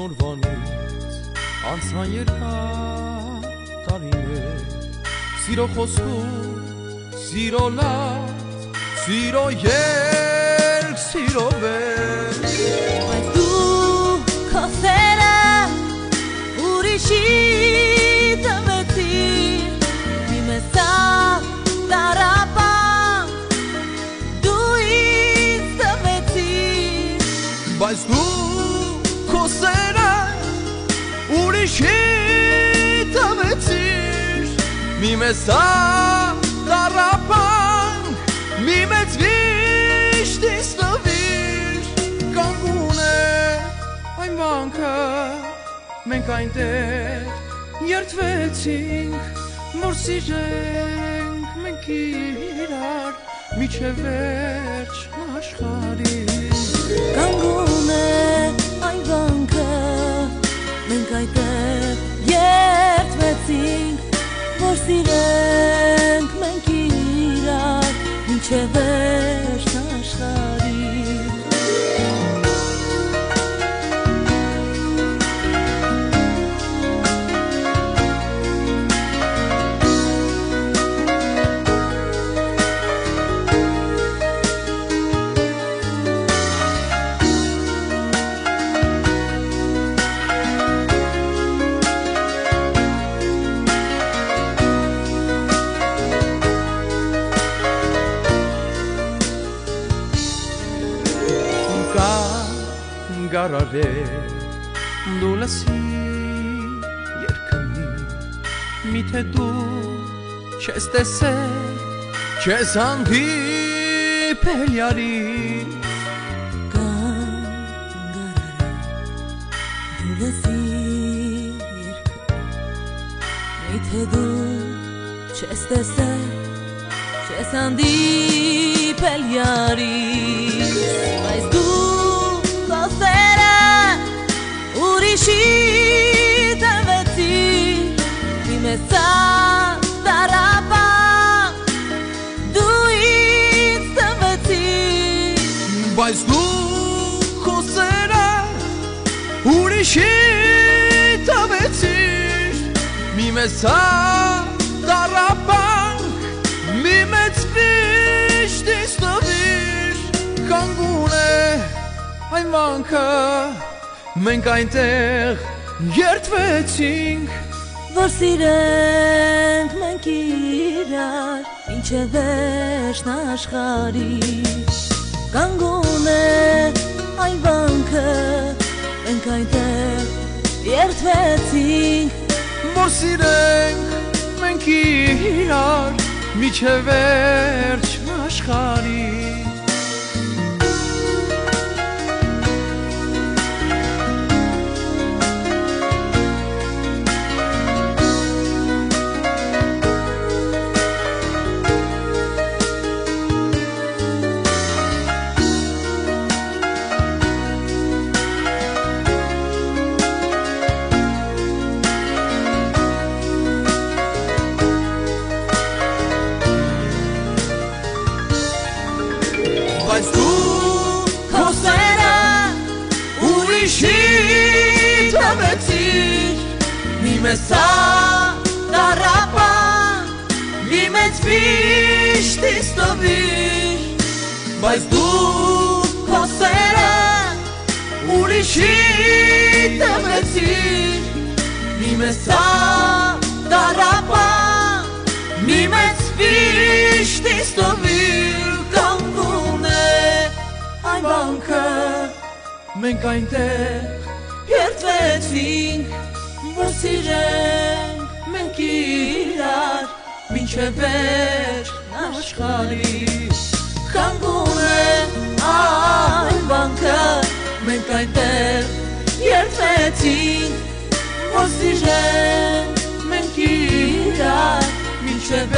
օրվանից անցան երկար տարիներ Սիրո խոսքում, սիրո լաց, սիրո երգ, սիրո վերջ Բայց դու քո սերը ուրիշի տվեցիր Մի մեսավ տարապան դու ինձ տվեցիր Բայց դու քո սերը ուրիշի տվեցիր Մի մեսավ տարապան մի մեծ վիշտ ինձ տվիր Կանգուն է այն վանքը Մենք այնտեղ երդվեցինք Որ սիրենք մենք իրար Միջև վերջ աշխարհի Կանգուն է այն վանքը Մենք այնտեղ երդվեցինք Որ սիրենք մենք իրար Միջև վերջ աշխարհի Գարարե դու լսի երկնի Միթե դու չես տեսել չես հանդիպել յարի Գարարե դու լսի երկնի Միթե դու չես տեսել չես հանդիպել յարի Բայց դու Ուրիշի տվեցիր Մի մեսավ տարապան դու ինձ տվեցիր Բայց դու քո սերը ուրիշի տվեցիր Մի մեսավ տարապան մի մեծ վիշտ ինձ տվիր Կանգուն է այն վանքը Մենք այնտեղ երդվեցինք Որ սիրենք մենք իրար Մինչև վերջն աշխարհի Կանգուն է այն վանքը Մենք այնտեղ երդվեցինք Որ սիրենք մենք իրար Մինչև վերջն աշխարհի Բայց դու քո սերը ուրիշի տվեցիր Մի մեսավ տարապան մի մեծ վիշտ ինձ տվիր Բայց դու քո սերը ուրիշի տվեցիր Մի մեսավ տարապան մի մեծ վիշտ ինձ տվիր Մենք այնտեղ երդվեցինք Որ սիրենք մենք իրար Մինչև վերջ աշխարհի Կանգուն է այն վանքը Մենք այնտեղ երդվեցինք Որ սիրենք մենք իրար Մինչև